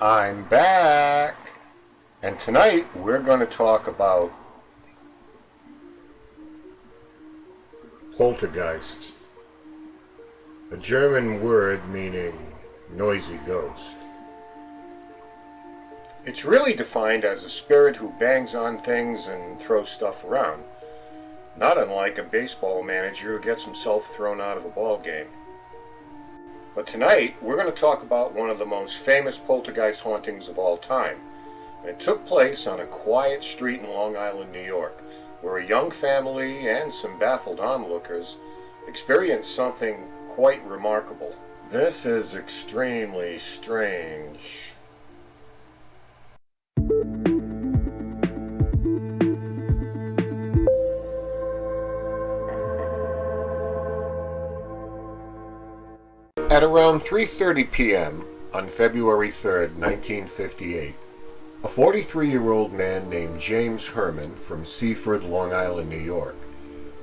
I'm back, and tonight we're going to talk about poltergeists, a German word meaning noisy ghost. It's really defined as a spirit who bangs on things and throws stuff around, not unlike a baseball manager who gets himself thrown out of a ball game. But tonight, we're going to talk about one of the most famous poltergeist hauntings of all time. And it took place on a quiet street in Long Island, New York, where a young family and some baffled onlookers experienced something quite remarkable. This is extremely strange. At around 3:30 p.m. on February 3rd, 1958, a 43-year-old man named James Hermann from Seaford, Long Island, New York,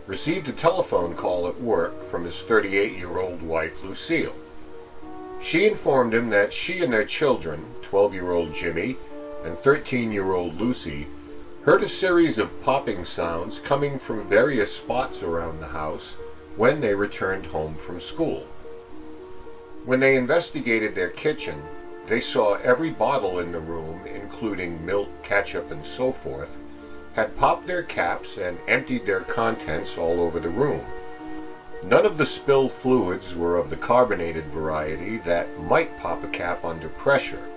received a telephone call at work from his 38-year-old wife, Lucille. She informed him that she and their children, 12-year-old Jimmy and 13-year-old Lucy, heard a series of popping sounds coming from various spots around the house when they returned home from school. When they investigated their kitchen, they saw every bottle in the room, including milk, ketchup, and so forth, had popped their caps and emptied their contents all over the room. None of the spilled fluids were of the carbonated variety that might pop a cap under pressure.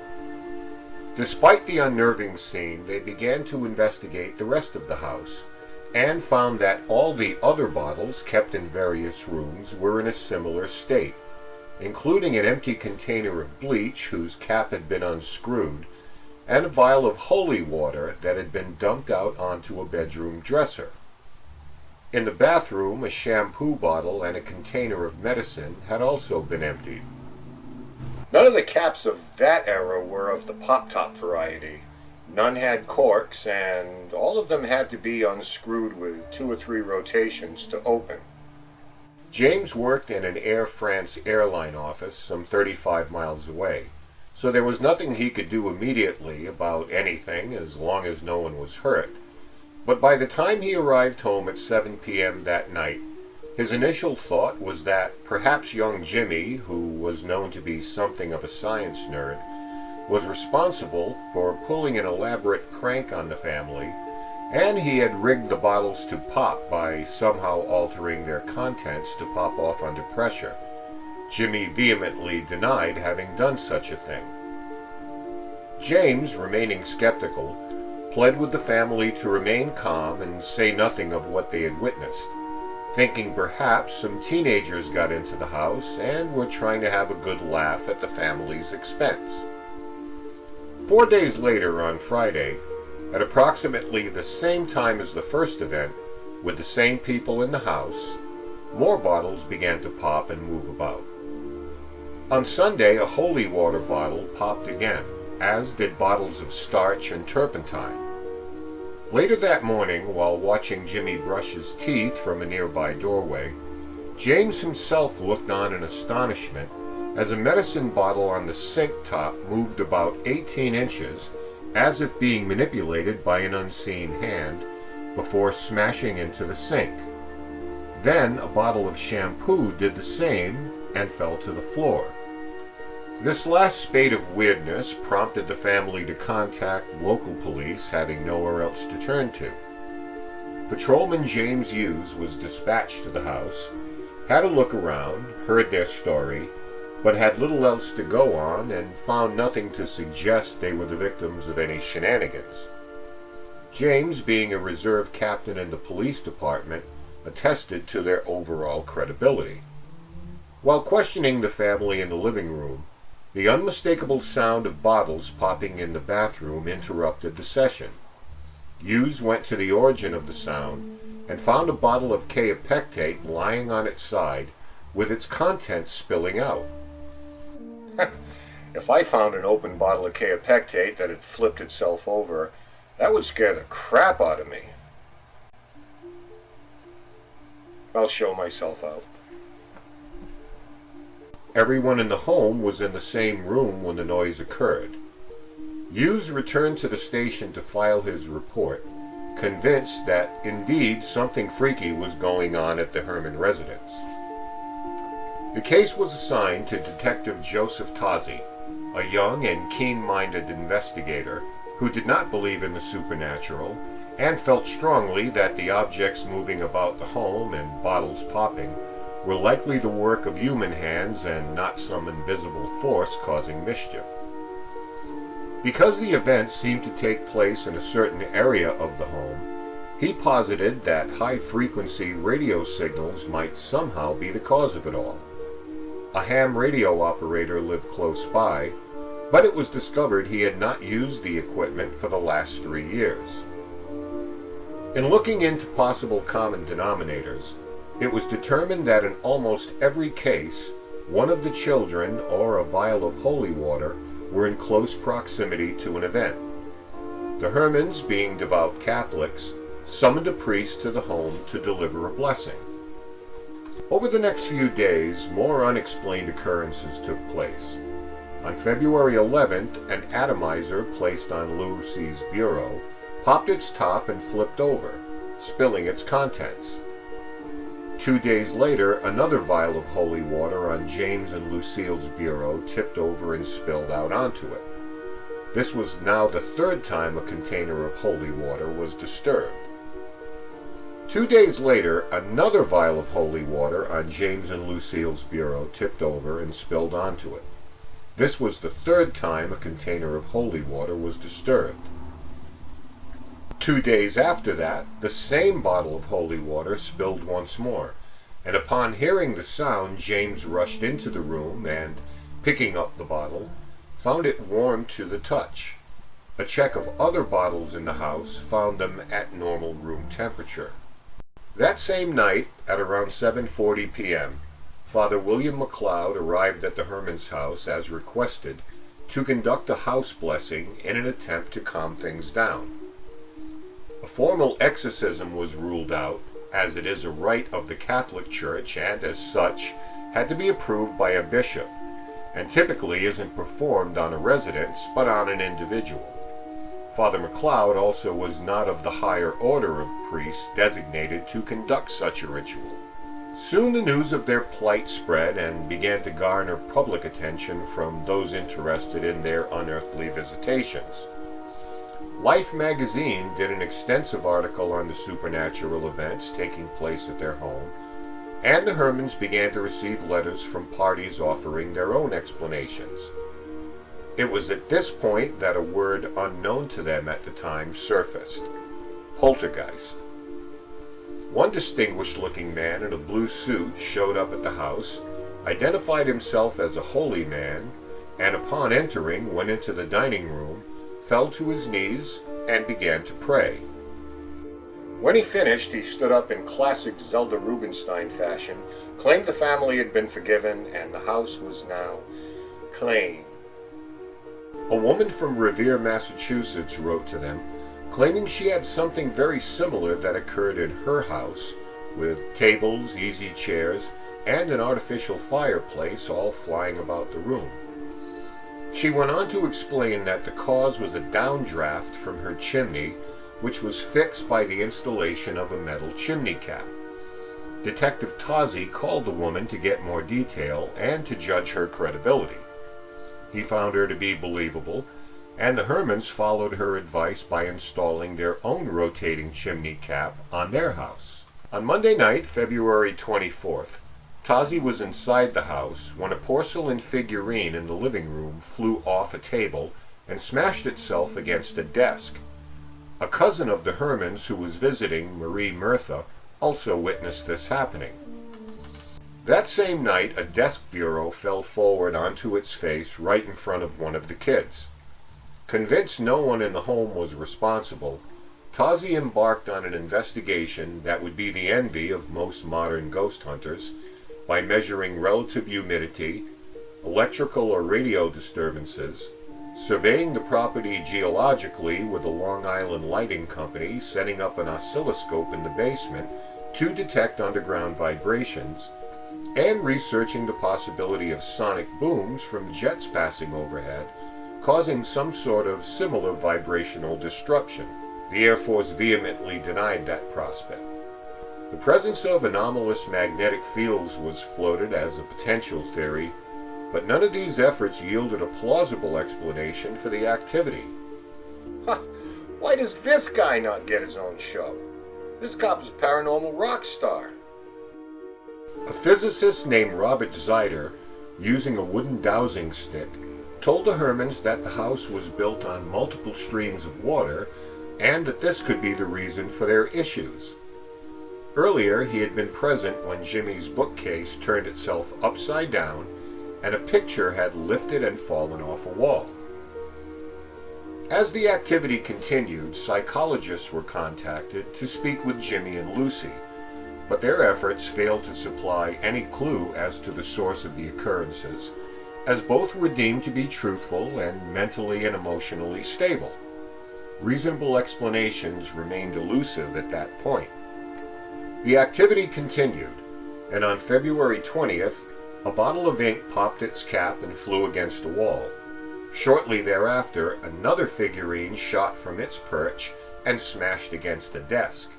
Despite the unnerving scene, they began to investigate the rest of the house and found that all the other bottles kept in various rooms were in a similar state, including an empty container of bleach whose cap had been unscrewed, and a vial of holy water that had been dumped out onto a bedroom dresser. In the bathroom, a shampoo bottle and a container of medicine had also been emptied. None of the caps of that era were of the pop-top variety. None had corks, and all of them had to be unscrewed with 2 or 3 rotations to open. James worked in an Air France airline office some 35 miles away, so there was nothing he could do immediately about anything as long as no one was hurt. But by the time he arrived home at 7 p.m. that night, his initial thought was that perhaps young Jimmy, who was known to be something of a science nerd, was responsible for pulling an elaborate prank on the family, and he had rigged the bottles to pop by somehow altering their contents to pop off under pressure. Jimmy vehemently denied having done such a thing. James, remaining skeptical, pled with the family to remain calm and say nothing of what they had witnessed, thinking perhaps some teenagers got into the house and were trying to have a good laugh at the family's expense. 4 days later, on Friday, at approximately the same time as the first event, with the same people in the house, more bottles began to pop and move about. On Sunday, a holy water bottle popped again, as did bottles of starch and turpentine. Later that morning, while watching Jimmy brush his teeth from a nearby doorway, James himself looked on in astonishment as a medicine bottle on the sink top moved about 18 inches, as if being manipulated by an unseen hand, before smashing into the sink. Then a bottle of shampoo did the same and fell to the floor. This last spate of weirdness prompted the family to contact local police, having nowhere else to turn to. Patrolman James Hughes was dispatched to the house, had a look around, heard their story, but had little else to go on and found nothing to suggest they were the victims of any shenanigans. James, being a reserve captain in the police department, attested to their overall credibility. While questioning the family in the living room, the unmistakable sound of bottles popping in the bathroom interrupted the session. Hughes went to the origin of the sound and found a bottle of kaopectate lying on its side with its contents spilling out. If I found an open bottle of kaopectate that had flipped itself over, that would scare the crap out of me. I'll show myself out. Everyone in the home was in the same room when the noise occurred. Hughes returned to the station to file his report, convinced that indeed something freaky was going on at the Hermann residence. The case was assigned to Detective Joseph Tozzi, a young and keen-minded investigator who did not believe in the supernatural and felt strongly that the objects moving about the home and bottles popping were likely the work of human hands and not some invisible force causing mischief. Because the events seemed to take place in a certain area of the home, he posited that high-frequency radio signals might somehow be the cause of it all. A ham radio operator lived close by, but it was discovered he had not used the equipment for the last 3 years. In looking into possible common denominators, it was determined that in almost every case, one of the children or a vial of holy water were in close proximity to an event. The Hermanns, being devout Catholics, summoned a priest to the home to deliver a blessing. Over the next few days, more unexplained occurrences took place. On February 11th, an atomizer placed on Lucy's bureau popped its top and flipped over, spilling its contents. 2 days later, another vial of holy water on James and Lucille's bureau tipped over and spilled out onto it. This was now the 3rd time a container of holy water was disturbed. 2 days later, another vial of holy water on James and Lucille's bureau tipped over and spilled onto it. This was the 3rd time a container of holy water was disturbed. 2 days after that, the same bottle of holy water spilled once more, and upon hearing the sound, James rushed into the room and, picking up the bottle, found it warm to the touch. A check of other bottles in the house found them at normal room temperature. That same night, at around 7:40 p.m., Father William McLeod arrived at the Hermanns' house as requested to conduct a house blessing in an attempt to calm things down. A formal exorcism was ruled out, as it is a rite of the Catholic Church and, as such, had to be approved by a bishop, and typically isn't performed on a residence but on an individual. Father McLeod also was not of the higher order of priests designated to conduct such a ritual. Soon the news of their plight spread and began to garner public attention from those interested in their unearthly visitations. Life magazine did an extensive article on the supernatural events taking place at their home, and the Hermanns began to receive letters from parties offering their own explanations. It was at this point that a word unknown to them at the time surfaced: poltergeist. One distinguished-looking man in a blue suit showed up at the house, identified himself as a holy man, and upon entering went into the dining room, fell to his knees, and began to pray. When he finished, he stood up in classic Zelda Rubinstein fashion, claimed the family had been forgiven, and the house was now clean. A woman from Revere, Massachusetts wrote to them, claiming she had something very similar that occurred at her house, with tables, easy chairs, and an artificial fireplace all flying about the room. She went on to explain that the cause was a downdraft from her chimney, which was fixed by the installation of a metal chimney cap. Detective Tozzi called the woman to get more detail and to judge her credibility. He found her to be believable, and the Hermanns followed her advice by installing their own rotating chimney cap on their house. On Monday night, February 24th, Tozzi was inside the house when a porcelain figurine in the living room flew off a table and smashed itself against a desk. A cousin of the Hermanns who was visiting, Marie Murtha, also witnessed this happening. That same night, a desk bureau fell forward onto its face right in front of one of the kids. Convinced no one in the home was responsible, Tozzi embarked on an investigation that would be the envy of most modern ghost hunters by measuring relative humidity, electrical or radio disturbances, surveying the property geologically with a Long Island lighting company setting up an oscilloscope in the basement to detect underground vibrations, and researching the possibility of sonic booms from jets passing overhead, causing some sort of similar vibrational disruption. The Air Force vehemently denied that prospect. The presence of anomalous magnetic fields was floated as a potential theory, but none of these efforts yielded a plausible explanation for the activity. Ha! Why does this guy not get his own show? This cop's a paranormal rock star. A physicist named Robert Zeider, using a wooden dowsing stick, told the Hermanns that the house was built on multiple streams of water and that this could be the reason for their issues. Earlier, he had been present when Jimmy's bookcase turned itself upside down and a picture had lifted and fallen off a wall. As the activity continued, psychologists were contacted to speak with Jimmy and Lucy, but their efforts failed to supply any clue as to the source of the occurrences, as both were deemed to be truthful and mentally and emotionally stable. Reasonable explanations remained elusive at that point. The activity continued, and on February 20th, a bottle of ink popped its cap and flew against a wall. Shortly thereafter, another figurine shot from its perch and smashed against a desk.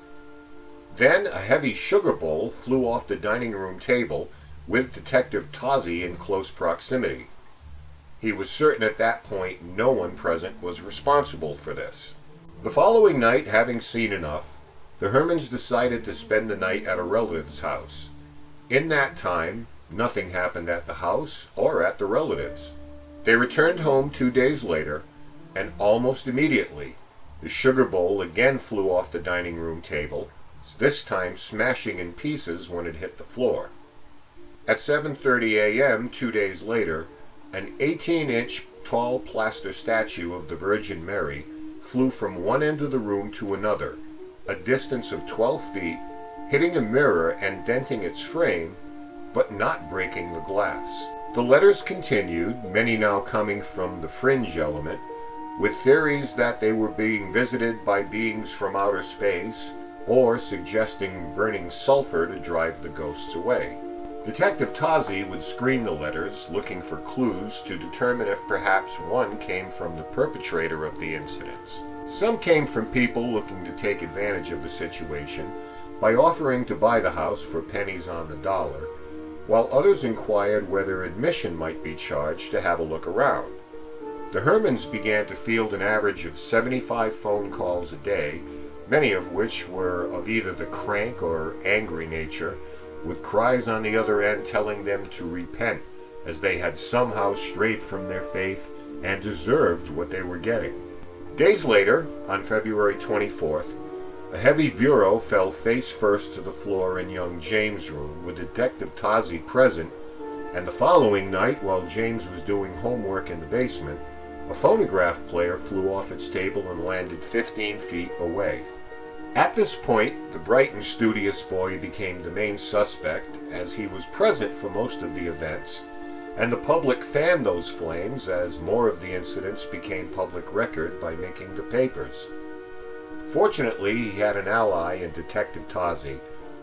Then a heavy sugar bowl flew off the dining room table with Detective Tozzi in close proximity. He was certain at that point no one present was responsible for this. The following night, having seen enough, the Hermanns decided to spend the night at a relative's house. In that time, nothing happened at the house or at the relatives. They returned home 2 days later, and almost immediately, the sugar bowl again flew off the dining room table, this time smashing in pieces when it hit the floor. At 7:30 a.m. 2 days later, an 18-inch tall plaster statue of the Virgin Mary flew from one end of the room to another, a distance of 12 feet, hitting a mirror and denting its frame, but not breaking the glass. The letters continued, many now coming from the fringe element, with theories that they were being visited by beings from outer space, or suggesting burning sulfur to drive the ghosts away. Detective Tozzi would screen the letters, looking for clues to determine if perhaps one came from the perpetrator of the incidents. Some came from people looking to take advantage of the situation by offering to buy the house for pennies on the dollar, while others inquired whether admission might be charged to have a look around. The Hermanns began to field an average of 75 phone calls a day, many of which were of either the crank or angry nature, with cries on the other end telling them to repent, as they had somehow strayed from their faith and deserved what they were getting. Days later, on February 24th, a heavy bureau fell face first to the floor in young James' room, with Detective Tozzi present, and the following night, while James was doing homework in the basement, a phonograph player flew off its table and landed 15 feet away. At this point, the bright and studious boy became the main suspect, as he was present for most of the events, and the public fanned those flames as more of the incidents became public record by making the papers. Fortunately, he had an ally in Detective Tozzi,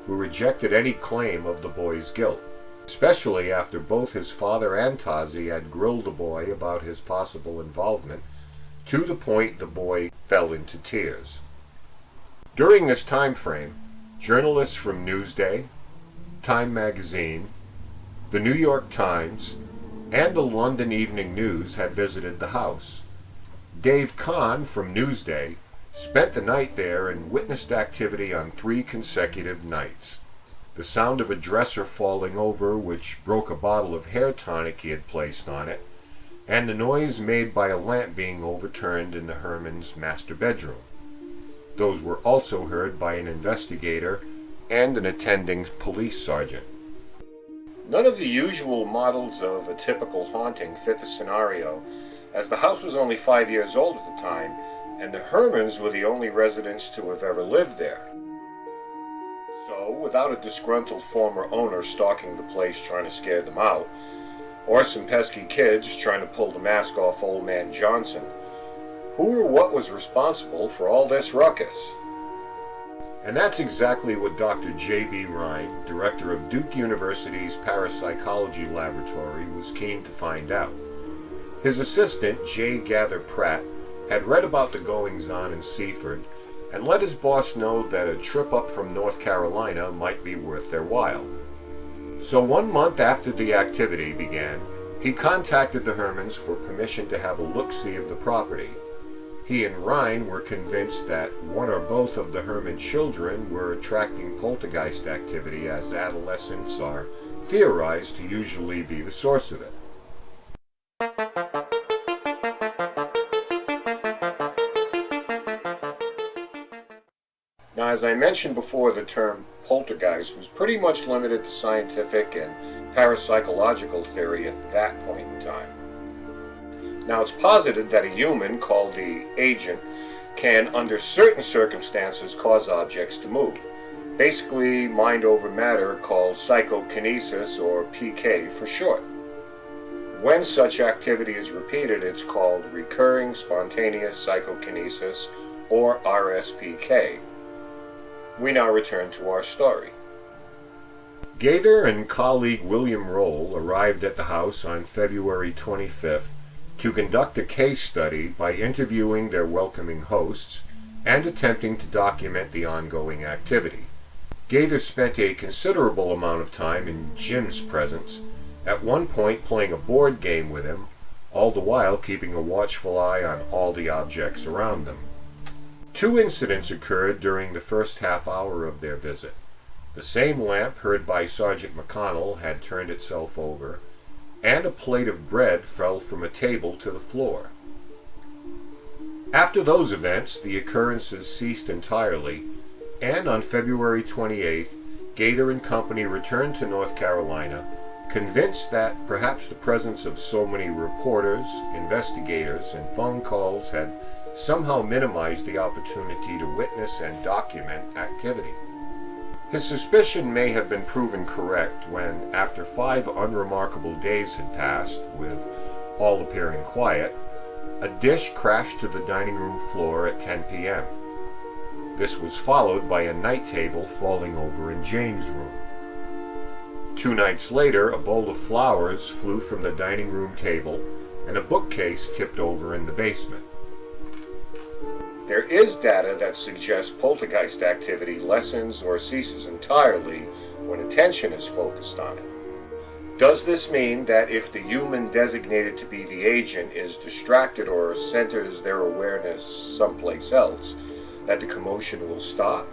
who rejected any claim of the boy's guilt, especially after both his father and Tozzi had grilled the boy about his possible involvement, to the point the boy fell into tears. During this time frame, journalists from Newsday, Time magazine, the New York Times, and the London Evening News had visited the house. Dave Kahn from Newsday spent the night there and witnessed activity on 3 consecutive nights. The sound of a dresser falling over, which broke a bottle of hair tonic he had placed on it, and the noise made by a lamp being overturned in the Hermanns' master bedroom. Those were also heard by an investigator and an attending police sergeant. None of the usual models of a typical haunting fit the scenario, as the house was only 5 years old at the time, and the Hermanns were the only residents to have ever lived there. So, without a disgruntled former owner stalking the place trying to scare them out, or some pesky kids trying to pull the mask off Old Man Johnson, who or what was responsible for all this ruckus? And that's exactly what Dr. J.B. Rhine, director of Duke University's Parapsychology Laboratory, was keen to find out. His assistant, J. Gather Pratt, had read about the goings-on in Seaford and let his boss know that a trip up from North Carolina might be worth their while. So 1 month after the activity began, he contacted the Hermans for permission to have a look-see of the property. He and Rhine were convinced that one or both of the Herman children were attracting poltergeist activity, as adolescents are theorized to usually be the source of it. Now, as I mentioned before, the term poltergeist was pretty much limited to scientific and parapsychological theory at that point in time. Now, it's posited that a human, called the agent, can, under certain circumstances, cause objects to move. Basically, mind over matter, called psychokinesis, or PK for short. When such activity is repeated, it's called recurring spontaneous psychokinesis, or RSPK. We now return to our story. Gaither and colleague William Roll arrived at the house on February 25th to conduct a case study by interviewing their welcoming hosts and attempting to document the ongoing activity. Gaither spent a considerable amount of time in Jim's presence, at one point playing a board game with him, all the while keeping a watchful eye on all the objects around them. 2 incidents occurred during the first half hour of their visit. The same lamp heard by Sergeant McConnell had turned itself over, and a plate of bread fell from a table to the floor. After those events, the occurrences ceased entirely, and on February 28th, Gaither and company returned to North Carolina, convinced that perhaps the presence of so many reporters, investigators, and phone calls had somehow minimized the opportunity to witness and document activity. His suspicion may have been proven correct when, after 5 unremarkable days had passed, with all appearing quiet, a dish crashed to the dining room floor at 10 p.m. This was followed by a night table falling over in Jane's room. 2 nights later, a bowl of flowers flew from the dining room table, and a bookcase tipped over in the basement. There is data that suggests poltergeist activity lessens or ceases entirely when attention is focused on it. Does this mean that if the human designated to be the agent is distracted or centers their awareness someplace else, that the commotion will stop?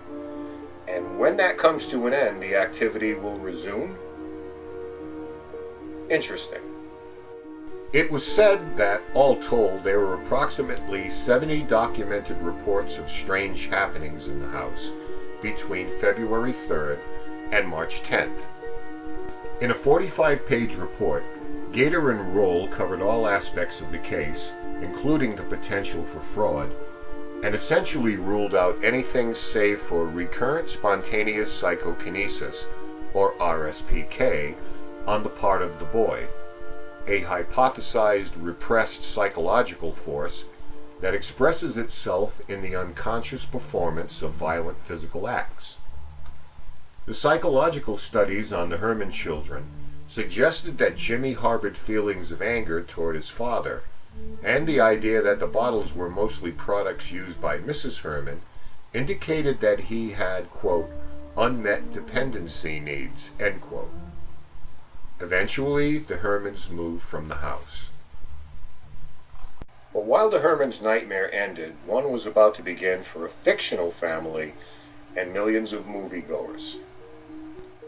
And when that comes to an end, the activity will resume? Interesting. It was said that, all told, there were approximately 70 documented reports of strange happenings in the house between February 3rd and March 10th. In a 45-page report, Gaither and Roll covered all aspects of the case, including the potential for fraud, and essentially ruled out anything save for recurrent spontaneous psychokinesis, or RSPK, on the part of the boy, a hypothesized repressed psychological force that expresses itself in the unconscious performance of violent physical acts. The psychological studies on the Herman children suggested that Jimmy harbored feelings of anger toward his father, and the idea that the bottles were mostly products used by Mrs. Herman indicated that he had, quote, unmet dependency needs, end quote. Eventually, the Hermans moved from the house. But while the Hermans' nightmare ended, one was about to begin for a fictional family and millions of moviegoers.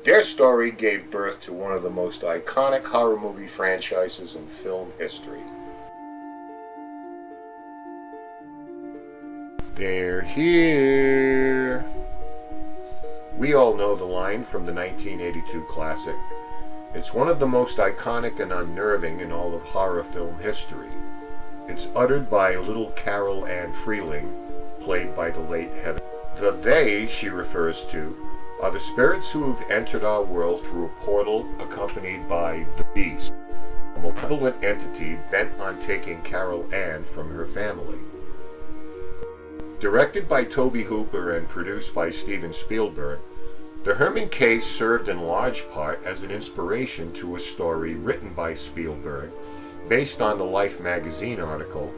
Their story gave birth to one of the most iconic horror movie franchises in film history. They're here! We all know the line from the 1982 classic. It's one of the most iconic and unnerving in all of horror film history. It's uttered by little Carol Ann Freeling, played by the late Heather. The they she refers to are the spirits who have entered our world through a portal accompanied by the Beast, a malevolent entity bent on taking Carol Ann from her family. Directed by Tobe Hooper and produced by Steven Spielberg, the Herman case served in large part as an inspiration to a story written by Spielberg based on the Life magazine article,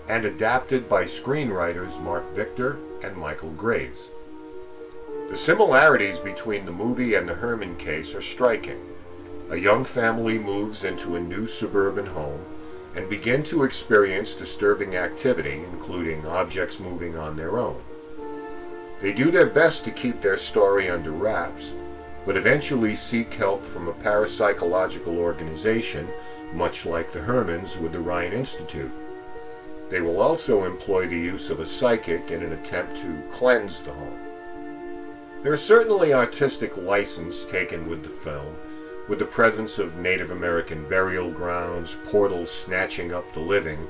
and adapted by screenwriters Mark Victor and Michael Graves. The similarities between the movie and the Hermann case are striking. A young family moves into a new suburban home and begin to experience disturbing activity, including objects moving on their own. They do their best to keep their story under wraps, but eventually seek help from a parapsychological organization, much like the Hermanns with the Rhine Institute. They will also employ the use of a psychic in an attempt to cleanse the home. There is certainly artistic license taken with the film, with the presence of Native American burial grounds, portals snatching up the living,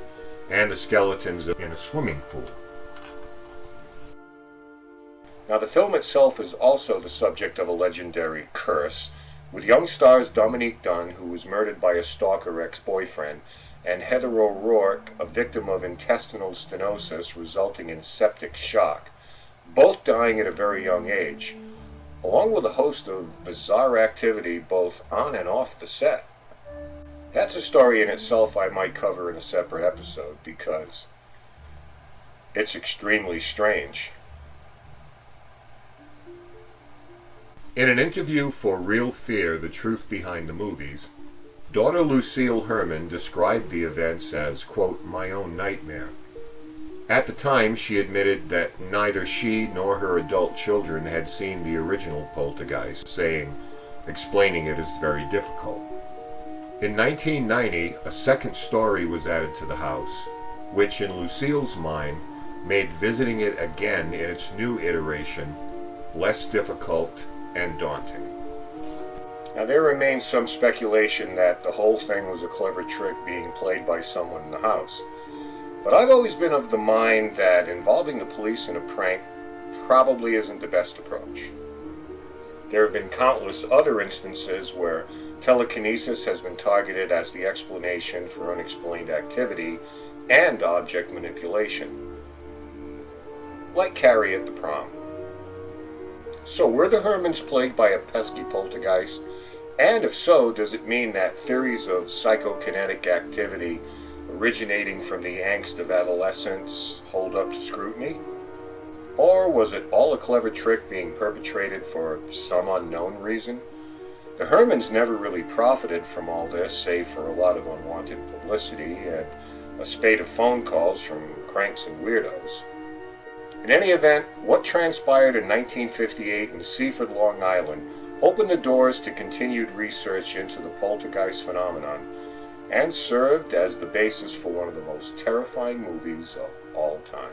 and the skeletons in a swimming pool. Now, the film itself is also the subject of a legendary curse, with young stars Dominique Dunne, who was murdered by a stalker ex-boyfriend, and Heather O'Rourke, a victim of intestinal stenosis resulting in septic shock, both dying at a very young age, along with a host of bizarre activity both on and off the set. That's a story in itself I might cover in a separate episode, because it's extremely strange. In an interview for Real Fear, The Truth Behind the Movies, daughter Lucille Hermann described the events as, quote, my own nightmare. At the time, she admitted that neither she nor her adult children had seen the original Poltergeist, saying, explaining it is very difficult. In 1990, a second story was added to the house, which in Lucille's mind made visiting it again in its new iteration less difficult and daunting. Now, there remains some speculation that the whole thing was a clever trick being played by someone in the house. But I've always been of the mind that involving the police in a prank probably isn't the best approach. There have been countless other instances where telekinesis has been targeted as the explanation for unexplained activity and object manipulation, like Carrie at the prom. So were the Hermanns plagued by a pesky poltergeist? And if so, does it mean that theories of psychokinetic activity originating from the angst of adolescence hold up to scrutiny? Or was it all a clever trick being perpetrated for some unknown reason? The Hermanns never really profited from all this, save for a lot of unwanted publicity and a spate of phone calls from cranks and weirdos. In any event, what transpired in 1958 in Seaford, Long Island, opened the doors to continued research into the poltergeist phenomenon, and served as the basis for one of the most terrifying movies of all time.